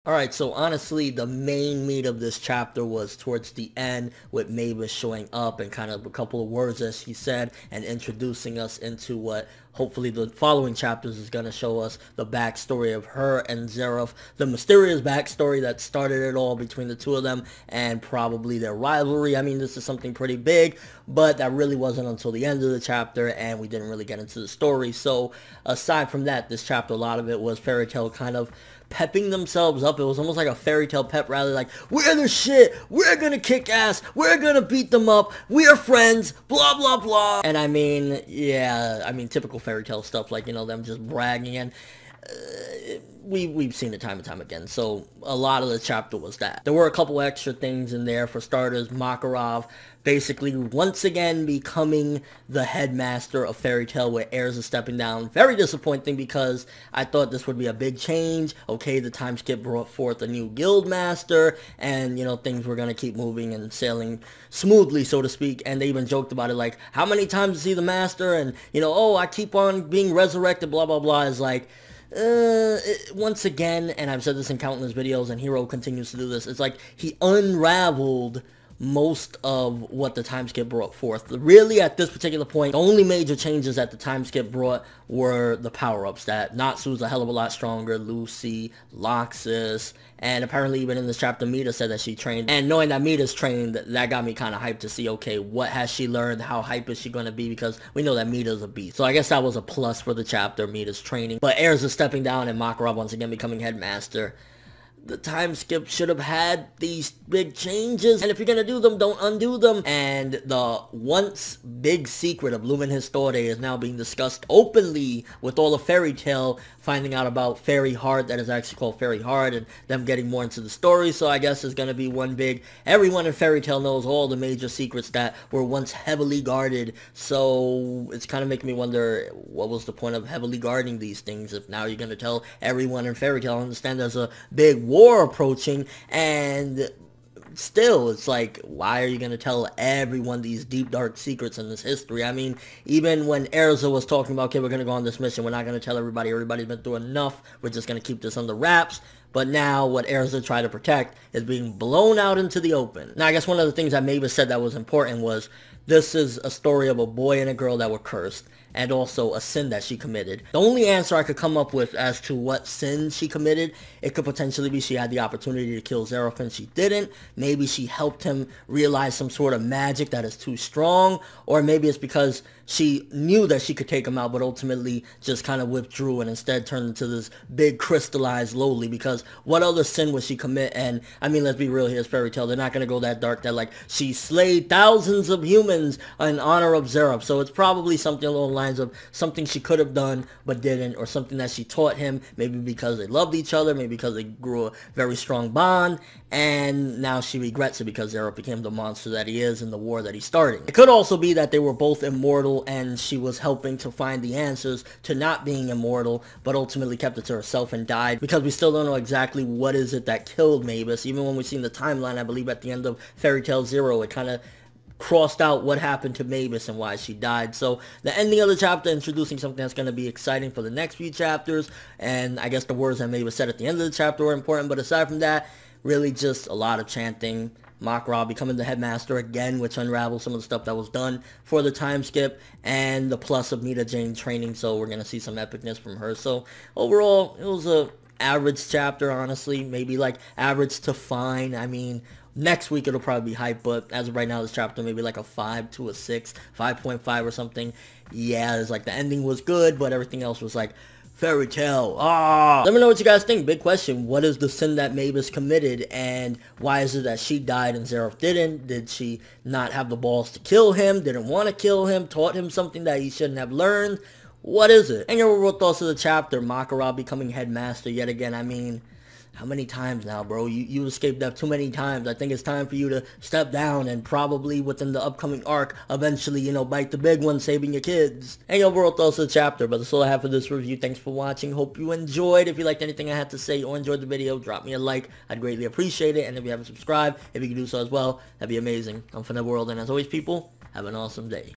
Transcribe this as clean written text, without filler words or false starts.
Alright, so honestly, the main meat of this chapter was towards the end with Mavis showing up and kind of a couple of words that she said and introducing us into what hopefully the following chapters is going to show us the backstory of her and Zeref, the mysterious backstory that started it all between the two of them and probably their rivalry. I mean, this is something pretty big, but that really wasn't until the end of the chapter and we didn't really get into the story. So aside from that, this chapter, a lot of it was Fairy Tail kind of pepping themselves up. It was almost like a Fairy Tail pep rally, like, we're the shit, we're gonna kick ass, we're gonna beat them up, we're friends, blah blah blah. And I mean, yeah, I mean, typical Fairy Tail stuff, like, you know, them just bragging, and we've seen it time and time again. So a lot of the chapter was that. There were a couple extra things in there. For starters, Makarov basically once again becoming the headmaster of Fairy Tail, where Airs is stepping down. Very disappointing, because I thought this would be a big change. Okay, the time skip brought forth a new guild master, and you know, things were gonna keep moving and sailing smoothly, so to speak. And they even joked about it, like, how many times is he the master? And you know, oh, I keep on being resurrected, blah blah blah. Is like, once again, and I've said this in countless videos, and Hero continues to do this, it's like he unraveled most of what the time skip brought forth. Really, at this particular point, the only major changes that the time skip brought were the power-ups, that Natsu's a hell of a lot stronger, Lucy, Loxus, and apparently even in this chapter, Mita said that she trained. And knowing that Mita's trained, that got me kind of hyped to see, okay, what has she learned? How hype is she going to be? Because we know that Mita's a beast. So I guess that was a plus for the chapter, Mita's training. But Airs is stepping down and Makarov once again becoming headmaster. The time skip should have had these big changes, and if you're gonna do them, don't undo them. And the once big secret of Lumen Histore is now being discussed openly, with all the Fairy Tail finding out about Fairy Heart, that is actually called Fairy Heart, and them getting more into the story. So I guess it's gonna be one big, everyone in Fairy Tail knows all the major secrets that were once heavily guarded. So it's kind of making me wonder, what was the point of heavily guarding these things if now you're gonna tell everyone in Fairy Tail? I understand there's a big war approaching, and still, it's like, why are you going to tell everyone these deep dark secrets in this history? I mean, even when Erza was talking about, okay, we're going to go on this mission, we're not going to tell everybody, everybody's been through enough, we're just going to keep this under wraps. But now what Erza tried to protect is being blown out into the open. Now, I guess one of the things that Mavis said that was important was, this is a story of a boy and a girl that were cursed, and also a sin that she committed. The only answer I could come up with as to what sin she committed, it could potentially be she had the opportunity to kill Zeref and she didn't. Maybe she helped him realize some sort of magic that is too strong, or maybe it's because she knew that she could take him out, but ultimately just kind of withdrew and instead turned into this big crystallized lowly. Because what other sin would she commit? And I mean, let's be real, here's Fairy Tail. They're not going to go that dark that, like, she slayed thousands of humans in honor of Zeref. So it's probably something along the lines of something she could have done but didn't, or something that she taught him, maybe because they loved each other, maybe because they grew a very strong bond, and now she regrets it because Zeref became the monster that he is in the war that he's starting. It could also be that they were both immortal and she was helping to find the answers to not being immortal, but ultimately kept it to herself and died, because we still don't know exactly what is it that killed Mavis. Even when we seen the timeline, I believe at the end of Fairy Tail Zero, it kind of crossed out what happened to Mavis and why she died. So the ending of the chapter introducing something that's going to be exciting for the next few chapters, and I guess the words that Mavis said at the end of the chapter were important, but aside from that, really just a lot of chanting. Makarov becoming the headmaster again, which unravels some of the stuff that was done for the time skip, and the plus of Mita Jane training, so we're going to see some epicness from her. So overall, it was a average chapter, honestly, maybe like average to fine. I mean, next week it'll probably be hype, but as of right now, this chapter maybe like a 5 to a 6, 5.5 or something. Yeah, it's like the ending was good, but everything else was like, Fairy Tail, Let me know what you guys think. Big question. What is the sin that Mavis committed, and why is it that she died and Zeref didn't? Did she not have the balls to kill him? Didn't want to kill him? Taught him something that he shouldn't have learned? What is it? And your overall thoughts of the chapter. Makarov becoming headmaster yet again. I mean, how many times now, bro? You escaped death too many times. I think it's time for you to step down and probably within the upcoming arc, eventually, you know, bite the big one, saving your kids. And your overall thoughts of the chapter. But that's all I have for this review. Thanks for watching. Hope you enjoyed. If you liked anything I had to say or enjoyed the video, drop me a like. I'd greatly appreciate it. And if you haven't subscribed, if you could do so as well, that'd be amazing. I'm ForneverWorld, and as always, people, have an awesome day.